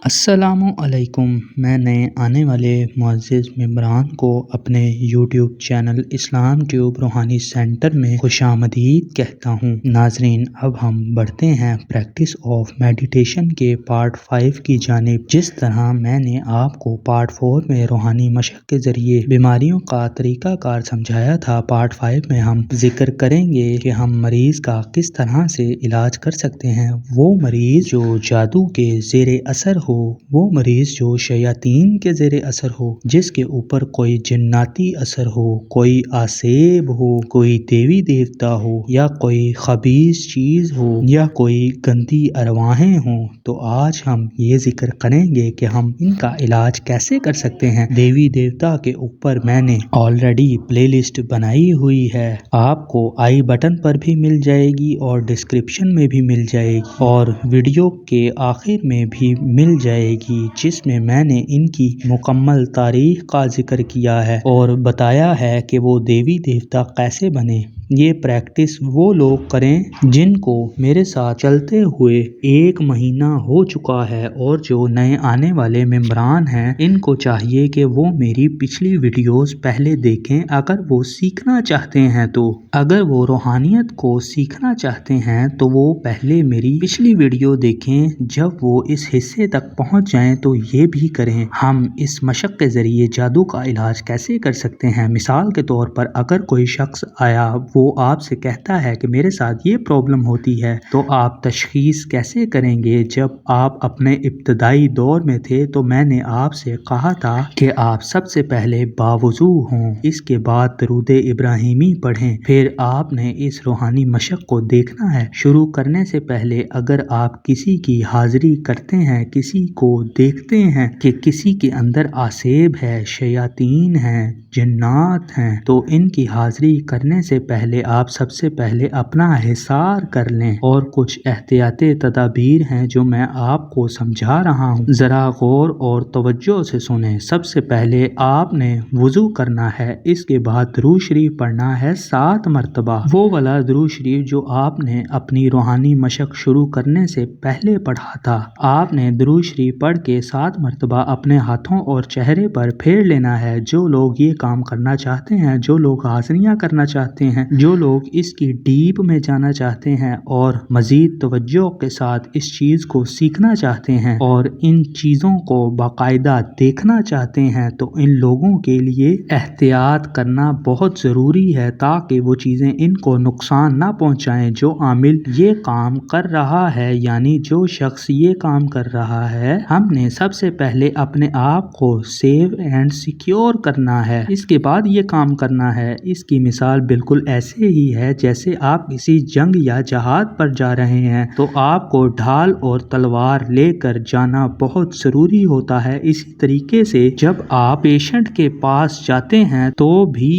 السلام علیکم۔ میں نئے آنے والے معزز ممبران کو اپنے یوٹیوب چینل اسلام ٹیوب روحانی سینٹر میں خوش آمدید کہتا ہوں۔ ناظرین، اب ہم بڑھتے ہیں پریکٹس آف میڈیٹیشن کے پارٹ 5 کی جانب۔ جس طرح میں نے آپ کو پارٹ 4 میں روحانی مشق کے ذریعے بیماریوں کا طریقہ کار سمجھایا تھا، پارٹ 5 میں ہم ذکر کریں گے کہ ہم مریض کا کس طرح سے علاج کر سکتے ہیں۔ وہ مریض جو جادو کے زیر اثر ہو، وہ مریض جو شیاطین کے زیر اثر ہو، جس کے اوپر کوئی جناتی اثر ہو، کوئی آسیب ہو، کوئی دیوی دیوتا ہو، یا کوئی خبیث چیز ہو، یا کوئی گندی ارواحیں ہوں، تو آج ہم یہ ذکر کریں گے کہ ہم ان کا علاج کیسے کر سکتے ہیں۔ دیوی دیوتا کے اوپر میں نے آلریڈی پلے لسٹ بنائی ہوئی ہے، آپ کو آئی بٹن پر بھی مل جائے گی اور ڈسکرپشن میں بھی مل جائے گی اور ویڈیو کے آخر میں بھی مل جائے گی، جس میں نے ان کی مکمل تاریخ کا ذکر کیا ہے اور بتایا ہے کہ وہ دیوی دیوتا کیسے بنے۔ یہ پریکٹس وہ لوگ کریں جن کو میرے ساتھ چلتے ہوئے 1 مہینہ ہو چکا ہے، اور جو نئے آنے والے ممبران ہیں ان کو چاہیے کہ وہ میری پچھلی ویڈیوز پہلے دیکھیں اگر وہ سیکھنا چاہتے ہیں تو۔ اگر وہ روحانیت کو سیکھنا چاہتے ہیں تو وہ پہلے میری پچھلی ویڈیو دیکھیں۔ جب وہ اس حصے تک پہنچ جائیں تو یہ بھی کریں۔ ہم اس مشق کے ذریعے جادو کا علاج کیسے کر سکتے ہیں؟ مثال کے طور پر اگر کوئی شخص آیا، وہ آپ سے کہتا ہے کہ میرے ساتھ یہ پرابلم ہوتی ہے، تو آپ تشخیص کیسے کریں گے؟ جب آپ اپنے ابتدائی دور میں تھے تو میں نے آپ سے کہا تھا کہ آپ سب سے پہلے باوضو ہوں، اس کے بعد درود ابراہیمی پڑھیں، پھر آپ نے اس روحانی مشق کو دیکھنا ہے۔ شروع کرنے سے پہلے اگر آپ کسی کی حاضری کرتے ہیں، کسی کو دیکھتے ہیں کہ کسی کے اندر آسیب ہے، شیاطین ہیں، جنات ہیں، تو ان کی حاضری کرنے سے پہلے آپ سب سے پہلے اپنا حصار کر لیں، اور کچھ احتیاطی تدابیر ہیں جو میں آپ کو سمجھا رہا ہوں، ذرا غور اور توجہ سے سنیں۔ سب سے پہلے آپ نے وضو کرنا ہے، اس کے بعد درود شریف پڑھنا ہے 7 مرتبہ، وہ والا درود شریف جو آپ نے اپنی روحانی مشق شروع کرنے سے پہلے پڑھا تھا۔ آپ نے درود شریف پڑھ کے 7 مرتبہ اپنے ہاتھوں اور چہرے پر پھیر لینا ہے۔ جو لوگ یہ کام کرنا چاہتے ہیں، جو لوگ حاضریاں کرنا چاہتے ہیں، جو لوگ اس کی ڈیپ میں جانا چاہتے ہیں اور مزید توجہ کے ساتھ اس چیز کو سیکھنا چاہتے ہیں اور ان چیزوں کو باقاعدہ دیکھنا چاہتے ہیں، تو ان لوگوں کے لیے احتیاط کرنا بہت ضروری ہے تاکہ وہ چیزیں ان کو نقصان نہ پہنچائیں۔ جو عامل یہ کام کر رہا ہے، یعنی جو شخص یہ کام کر رہا ہے، ہم نے سب سے پہلے اپنے آپ کو سیف اینڈ سیکیور کرنا ہے، اس کے بعد یہ کام کرنا ہے۔ اس کی مثال بالکل ایسے ہی ہے جیسے آپ کسی جنگ یا جہاد پر جا رہے ہیں تو آپ کو ڈھال اور تلوار لے کر جانا بہت ضروری ہوتا ہے۔ اسی طریقے سے جب آپ پیشنٹ کے پاس جاتے ہیں تو بھی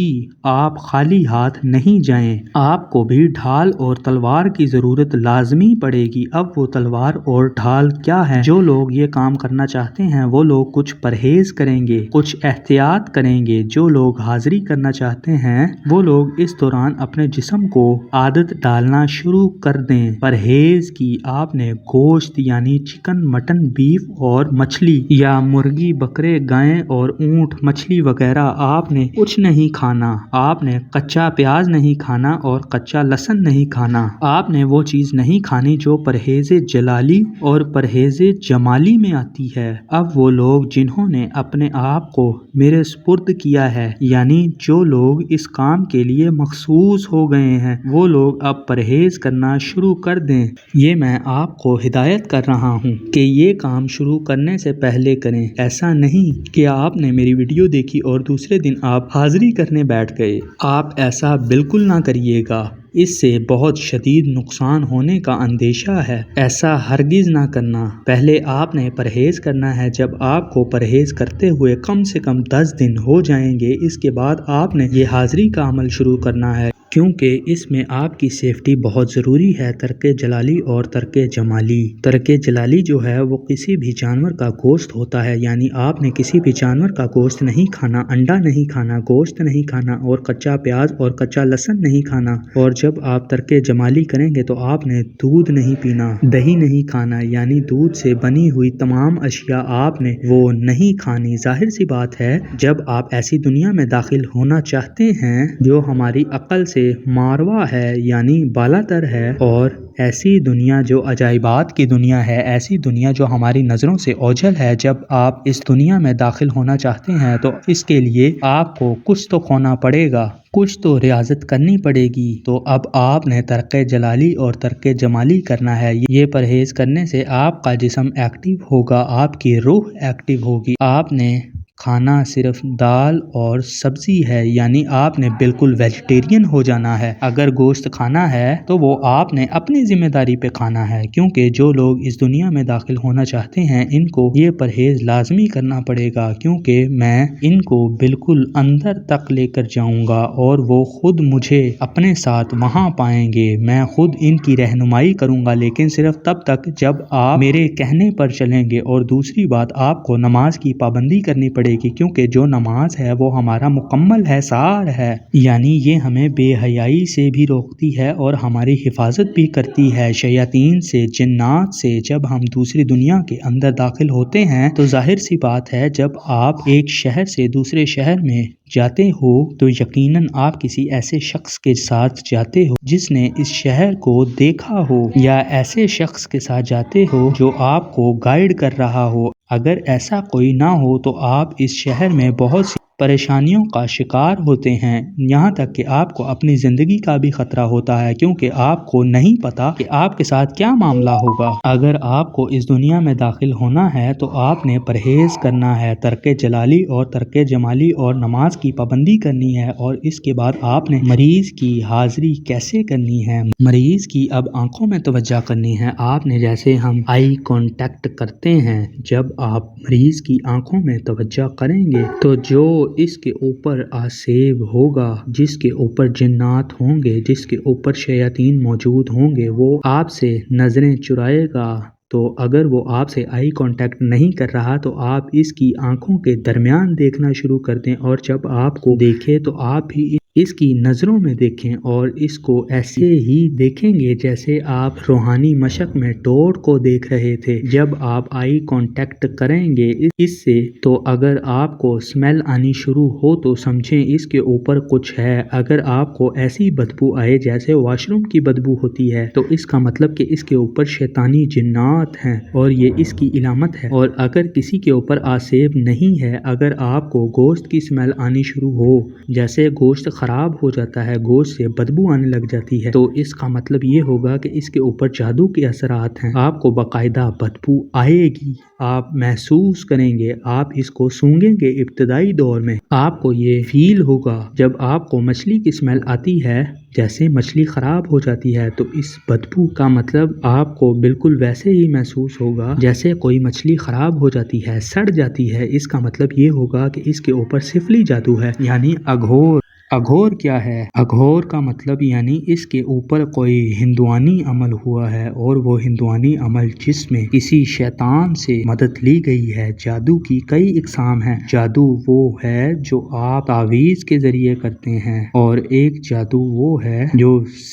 آپ خالی ہاتھ نہیں جائیں، آپ کو بھی ڈھال اور تلوار کی ضرورت لازمی پڑے گی۔ اب وہ تلوار اور ڈھال کیا ہے؟ جو لوگ یہ کام کرنا چاہتے ہیں وہ لوگ کچھ پرہیز کریں گے، کچھ احتیاط کریں گے۔ جو لوگ حاضری کرنا چاہتے ہیں وہ لوگ اس دوران اپنے جسم کو عادت ڈالنا شروع کر دیں پرہیز کی۔ آپ نے گوشت یعنی چکن، مٹن، بیف اور مچھلی یا مرغی، بکرے، گائے اور اونٹ، مچھلی وغیرہ آپ نے کچھ نہیں کھانا۔ آپ نے کچا پیاز نہیں کھانا اور کچا لہسن نہیں کھانا۔ آپ نے وہ چیز نہیں کھانی جو پرہیز جلالی اور پرہیز جمالی میں آتی ہے۔ اب وہ لوگ جنہوں نے اپنے آپ کو میرے سپرد کیا ہے، یعنی جو لوگ اس کام کے لیے مخصوص ہو گئے ہیں، وہ لوگ اب پرہیز کرنا شروع کر دیں۔ یہ میں آپ کو ہدایت کر رہا ہوں کہ یہ کام شروع کرنے سے پہلے کریں۔ ایسا نہیں کہ آپ نے میری ویڈیو دیکھی اور دوسرے دن آپ حاضری کرنے بیٹھ گئے۔ آپ ایسا بالکل نہ کریے گا، اس سے بہت شدید نقصان ہونے کا اندیشہ ہے۔ ایسا ہرگز نہ کرنا۔ پہلے آپ نے پرہیز کرنا ہے۔ جب آپ کو پرہیز کرتے ہوئے کم سے کم 10 دن ہو جائیں گے، اس کے بعد آپ نے یہ حاضری کا عمل شروع کرنا ہے۔ کیونکہ اس میں آپ کی سیفٹی بہت ضروری ہے۔ ترک جلالی اور ترک جمالی۔ ترک جلالی جو ہے وہ کسی بھی جانور کا گوشت ہوتا ہے، یعنی آپ نے کسی بھی جانور کا گوشت نہیں کھانا، انڈا نہیں کھانا، گوشت نہیں کھانا اور کچا پیاز اور کچا لہسن نہیں کھانا۔ اور جب آپ ترک جمالی کریں گے تو آپ نے دودھ نہیں پینا، دہی نہیں کھانا، یعنی دودھ سے بنی ہوئی تمام اشیاء آپ نے وہ نہیں کھانی۔ ظاہر سی بات ہے جب آپ ایسی دنیا میں داخل ہونا چاہتے ہیں جو ہماری عقل سے ماروا ہے، یعنی بالاتر ہے، اور ایسی دنیا جو عجائبات کی دنیا ہے، ایسی دنیا جو ہماری نظروں سے اوجھل ہے، جب آپ اس دنیا میں داخل ہونا چاہتے ہیں تو اس کے لیے آپ کو کچھ تو کھونا پڑے گا، کچھ تو ریاضت کرنی پڑے گی۔ تو اب آپ نے ترک جلالی اور ترک جمالی کرنا ہے۔ یہ پرہیز کرنے سے آپ کا جسم ایکٹیو ہوگا، آپ کی روح ایکٹیو ہوگی۔ آپ نے کھانا صرف دال اور سبزی ہے، یعنی آپ نے بالکل ویجیٹیرین ہو جانا ہے۔ اگر گوشت کھانا ہے تو وہ آپ نے اپنی ذمہ داری پہ کھانا ہے، کیونکہ جو لوگ اس دنیا میں داخل ہونا چاہتے ہیں ان کو یہ پرہیز لازمی کرنا پڑے گا، کیونکہ میں ان کو بالکل اندر تک لے کر جاؤں گا اور وہ خود مجھے اپنے ساتھ وہاں پائیں گے۔ میں خود ان کی رہنمائی کروں گا، لیکن صرف تب تک جب آپ میرے کہنے پر چلیں گے۔ اور دوسری بات، آپ کو نماز کی پابندی کرنی پڑے گی، کیونکہ جو نماز ہے وہ ہمارا مکمل ہے، سار ہے، یعنی یہ ہمیں بے حیائی سے بھی روکتی ہے اور ہماری حفاظت بھی کرتی ہے شیاطین سے، جنات سے۔ جب ہم دوسری دنیا کے اندر داخل ہوتے ہیں تو ظاہر سی بات ہے جب آپ ایک شہر سے دوسرے شہر میں جاتے ہو تو یقیناً آپ کسی ایسے شخص کے ساتھ جاتے ہو جس نے اس شہر کو دیکھا ہو، یا ایسے شخص کے ساتھ جاتے ہو جو آپ کو گائیڈ کر رہا ہو۔ اگر ایسا کوئی نہ ہو تو آپ اس شہر میں بہت سی پریشانیوں کا شکار ہوتے ہیں، یہاں تک کہ آپ کو اپنی زندگی کا بھی خطرہ ہوتا ہے، کیونکہ آپ کو نہیں پتا کہ آپ کے ساتھ کیا معاملہ ہوگا۔ اگر آپ کو اس دنیا میں داخل ہونا ہے تو آپ نے پرہیز کرنا ہے، ترک جلالی اور ترک جمالی اور نماز کی پابندی کرنی ہے۔ اور اس کے بعد آپ نے مریض کی حاضری کیسے کرنی ہے؟ مریض کی اب آنکھوں میں توجہ کرنی ہے۔ آپ نے جیسے ہم آئی کانٹیکٹ کرتے ہیں، جب آپ مریض کی آنکھوں میں توجہ کریں گے تو جو اس کے اوپر آسیب ہوگا، جس کے اوپر جنات ہوں گے، جس کے اوپر شیاطین موجود ہوں گے، وہ آپ سے نظریں چرائے گا۔ تو اگر وہ آپ سے آئی کانٹیکٹ نہیں کر رہا تو آپ اس کی آنکھوں کے درمیان دیکھنا شروع کر دیں، اور جب آپ کو دیکھے تو آپ بھی اس کی نظروں میں دیکھیں، اور اس کو ایسے ہی دیکھیں گے جیسے آپ روحانی مشق میں ٹوٹ کو دیکھ رہے تھے۔ جب آپ آئی کانٹیکٹ کریں گے اس سے تو اگر آپ کو اسمیل آنی شروع ہو تو سمجھیں اس کے اوپر کچھ ہے۔ اگر آپ کو ایسی بدبو آئے جیسے واش روم کی بدبو ہوتی ہے تو اس کا مطلب کہ اس کے اوپر شیطانی جنات ہیں اور یہ اس کی علامت ہے۔ اور اگر کسی کے اوپر آسیب نہیں ہے، اگر آپ کو گوشت کی اسمیل آنی شروع ہو، جیسے گوشت خراب ہو جاتا ہے، گوشت سے بدبو آنے لگ جاتی ہے، تو اس کا مطلب یہ ہوگا کہ اس کے اوپر جادو کے اثرات ہیں۔ آپ کو باقاعدہ بدبو آئے گی، آپ محسوس کریں گے، آپ اس کو سونگیں گے۔ ابتدائی دور میں آپ کو یہ فیل ہوگا جب آپ کو مچھلی کی اسمیل آتی ہے، جیسے مچھلی خراب ہو جاتی ہے، تو اس بدبو کا مطلب آپ کو بالکل ویسے ہی محسوس ہوگا جیسے کوئی مچھلی خراب ہو جاتی ہے، سڑ جاتی ہے۔ اس کا مطلب یہ ہوگا کہ اس کے اوپر سفلی جادو ہے، یعنی اگھور۔ اگھور کیا ہے؟ اگھور کا مطلب یعنی اس کے اوپر کوئی ہندوانی عمل ہوا ہے، اور وہ ہندوانی عمل جس میں کسی شیطان سے مدد لی گئی ہے۔ جادو کی کئی اقسام ہیں۔ جادو وہ ہے جو آپ تعویذ کے ذریعے کرتے ہیں، اور ایک جادو وہ ہے جو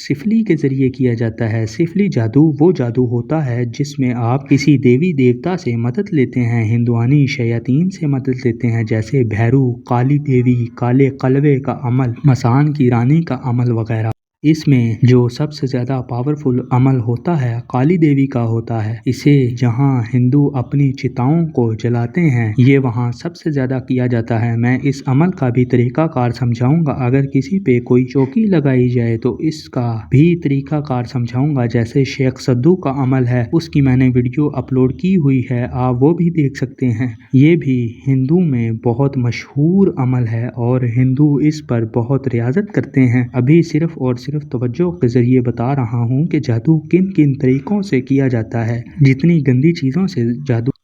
سفلی کے ذریعے کیا جاتا ہے۔ سفلی جادو وہ جادو ہوتا ہے جس میں آپ کسی دیوی دیوتا سے مدد لیتے ہیں، ہندوانی شیاطین سے مدد لیتے ہیں، جیسے بھیرو، کالی دیوی، کالے قلوے کا عمل، مسان کی رانی کا عمل وغیرہ۔ اس میں جو سب سے زیادہ پاورفل عمل ہوتا ہے کالی دیوی کا ہوتا ہے۔ اسے جہاں ہندو اپنی چتاؤں کو جلاتے ہیں، یہ وہاں سب سے زیادہ کیا جاتا ہے۔ میں اس عمل کا بھی طریقہ کار سمجھاؤں گا۔ اگر کسی پہ کوئی چوکی لگائی جائے تو اس کا بھی طریقہ کار سمجھاؤں گا، جیسے شیخ سدو کا عمل ہے، اس کی میں نے ویڈیو اپلوڈ کی ہوئی ہے، آپ وہ بھی دیکھ سکتے ہیں۔ یہ بھی ہندو میں بہت مشہور عمل ہے اور ہندو اس پر بہت ریاضت کرتے ہیں۔ ابھی صرف اور صرف توجہ کے ذریعے بتا رہا ہوں کہ جادو کن کن طریقوں سے کیا جاتا ہے۔ جتنی گندی چیزوں سے جادو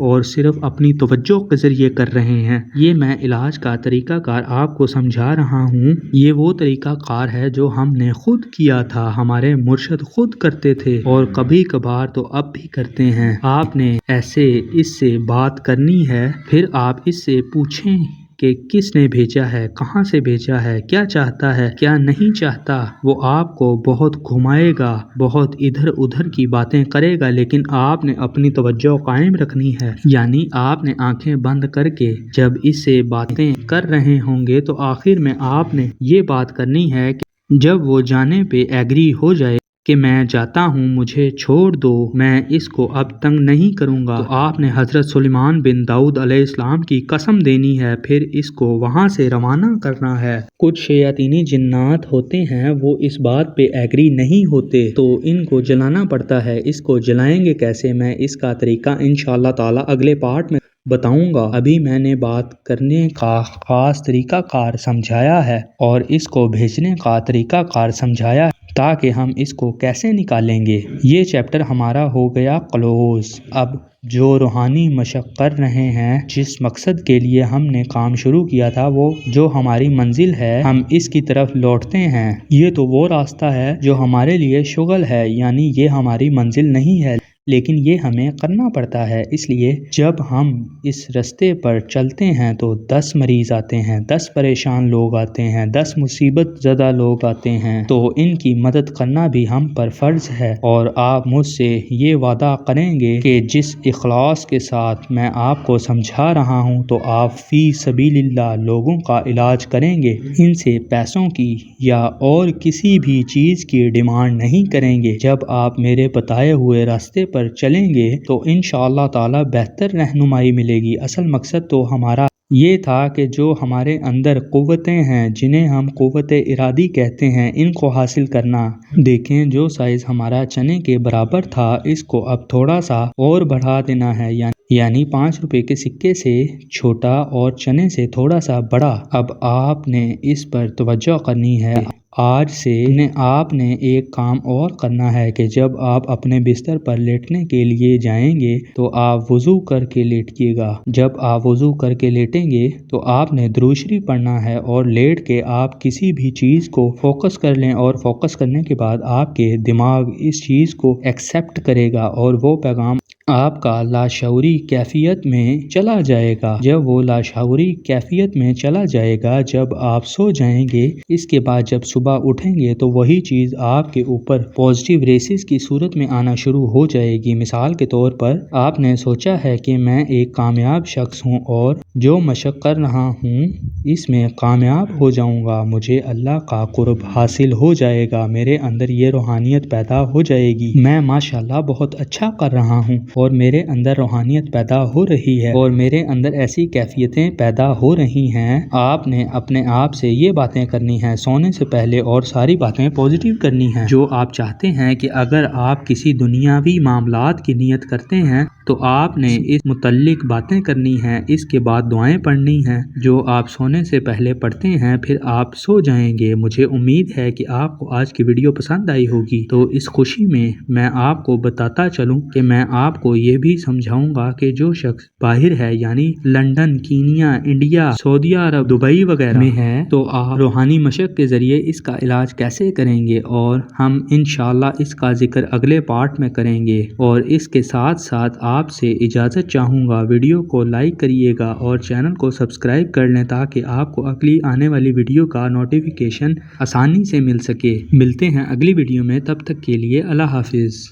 اور صرف اپنی توجہ کے ذریعے کر رہے ہیں۔ یہ میں علاج کا طریقہ کار آپ کو سمجھا رہا ہوں۔ یہ وہ طریقہ کار ہے جو ہم نے خود کیا تھا، ہمارے مرشد خود کرتے تھے اور کبھی کبھار تو اب بھی کرتے ہیں۔ آپ نے ایسے اس سے بات کرنی ہے، پھر آپ اس سے پوچھیں کہ کس نے بھیجا ہے، کہاں سے بھیجا ہے، کیا چاہتا ہے، کیا نہیں چاہتا۔ وہ آپ کو بہت گھمائے گا، بہت ادھر ادھر کی باتیں کرے گا، لیکن آپ نے اپنی توجہ قائم رکھنی ہے۔ یعنی آپ نے آنکھیں بند کر کے جب اس سے باتیں کر رہے ہوں گے تو آخر میں آپ نے یہ بات کرنی ہے کہ جب وہ جانے پہ ایگری ہو جائے کہ میں جاتا ہوں، مجھے چھوڑ دو، میں اس کو اب تنگ نہیں کروں گا، تو آپ نے حضرت سلیمان بن داؤد علیہ السلام کی قسم دینی ہے، پھر اس کو وہاں سے روانہ کرنا ہے۔ کچھ شیاطینی جنات ہوتے ہیں، وہ اس بات پہ ایگری نہیں ہوتے تو ان کو جلانا پڑتا ہے۔ اس کو جلائیں گے کیسے، میں اس کا طریقہ انشاءاللہ تعالی اگلے پارٹ میں بتاؤں گا۔ ابھی میں نے بات کرنے کا خاص طریقہ کار سمجھایا ہے اور اس کو بھیجنے کا طریقہ کار سمجھایا ہے تاکہ ہم اس کو کیسے نکالیں گے۔ یہ چیپٹر ہمارا ہو گیا کلوز۔ اب جو روحانی مشق کر رہے ہیں، جس مقصد کے لیے ہم نے کام شروع کیا تھا، وہ جو ہماری منزل ہے، ہم اس کی طرف لوٹتے ہیں۔ یہ تو وہ راستہ ہے جو ہمارے لیے شغل ہے، یعنی یہ ہماری منزل نہیں ہے، لیکن یہ ہمیں کرنا پڑتا ہے۔ اس لیے جب ہم اس رستے پر چلتے ہیں تو 10 مریض آتے ہیں، 10 پریشان لوگ آتے ہیں، 10 مصیبت زدہ لوگ آتے ہیں، تو ان کی مدد کرنا بھی ہم پر فرض ہے۔ اور آپ مجھ سے یہ وعدہ کریں گے کہ جس اخلاص کے ساتھ میں آپ کو سمجھا رہا ہوں تو آپ فی سبیل اللہ لوگوں کا علاج کریں گے، ان سے پیسوں کی یا اور کسی بھی چیز کی ڈیمانڈ نہیں کریں گے۔ جب آپ میرے بتائے ہوئے راستے پر چلیں گے تو انشاءاللہ تعالی بہتر رہنمائی ملے گی۔ اصل مقصد تو ہمارا یہ تھا کہ جو ہمارے اندر قوتیں ہیں، جنہیں ہم قوت ارادی کہتے ہیں، ان کو حاصل کرنا۔ دیکھیں جو سائز ہمارا چنے کے برابر تھا، اس کو اب تھوڑا سا اور بڑھا دینا ہے، یعنی 5 روپے کے سکے سے چھوٹا اور چنے سے تھوڑا سا بڑا۔ اب آپ نے اس پر توجہ کرنی ہے۔ آج سے آپ نے ایک کام اور کرنا ہے کہ جب آپ اپنے بستر پر لیٹنے کے لیے جائیں گے تو آپ وضو کر کے لیٹیے گا۔ جب آپ وضو کر کے لیٹیں گے تو آپ نے درود شریف پڑھنا ہے اور لیٹ کے آپ کسی بھی چیز کو فوکس کر لیں، اور فوکس کرنے کے بعد آپ کے دماغ اس چیز کو ایکسیپٹ کرے گا اور وہ پیغام آپ کا لاشعوری کیفیت میں چلا جائے گا۔ جب وہ لاشعوری کیفیت میں چلا جائے گا، جب آپ سو جائیں گے، اس کے بعد جب صبح اٹھیں گے تو وہی چیز آپ کے اوپر پازیٹیو ریسز کی صورت میں آنا شروع ہو جائے گی۔ مثال کے طور پر آپ نے سوچا ہے کہ میں ایک کامیاب شخص ہوں اور جو مشق کر رہا ہوں اس میں کامیاب ہو جاؤں گا، مجھے اللہ کا قرب حاصل ہو جائے گا، میرے اندر یہ روحانیت پیدا ہو جائے گی، میں ماشاءاللہ بہت اچھا کر رہا ہوں اور میرے اندر روحانیت پیدا ہو رہی ہے اور میرے اندر ایسی کیفیتیں پیدا ہو رہی ہیں۔ آپ نے اپنے آپ سے یہ باتیں کرنی ہیں سونے سے پہلے اور ساری باتیں پازیٹیو کرنی ہیں۔ جو آپ چاہتے ہیں کہ اگر آپ کسی دنیاوی معاملات کی نیت کرتے ہیں تو آپ نے اس متعلق باتیں کرنی ہیں، اس کے بعد دعائیں پڑھنی ہیں جو آپ سونے سے پہلے پڑھتے ہیں، پھر آپ سو جائیں گے۔ مجھے امید ہے کہ آپ کو آج کی ویڈیو پسند آئی ہوگی، تو اس خوشی میں آپ کو بتاتا چلوں کہ میں آپ کو یہ بھی سمجھاؤں گا کہ جو شخص باہر ہے، یعنی لندن، کینیا، انڈیا، سعودی عرب، دبئی وغیرہ میں ہے، تو آپ روحانی مشق کے ذریعے اس کا علاج کیسے کریں گے، اور ہم انشاءاللہ اس کا ذکر اگلے پارٹ میں کریں گے۔ اور اس کے ساتھ ساتھ آپ سے اجازت چاہوں گا، ویڈیو کو لائک کریے گا اور چینل کو سبسکرائب کر لیں تاکہ آپ کو اگلی آنے والی ویڈیو کا نوٹیفیکیشن آسانی سے مل سکے۔ ملتے ہیں اگلی ویڈیو میں، تب تک کے لیے اللہ حافظ۔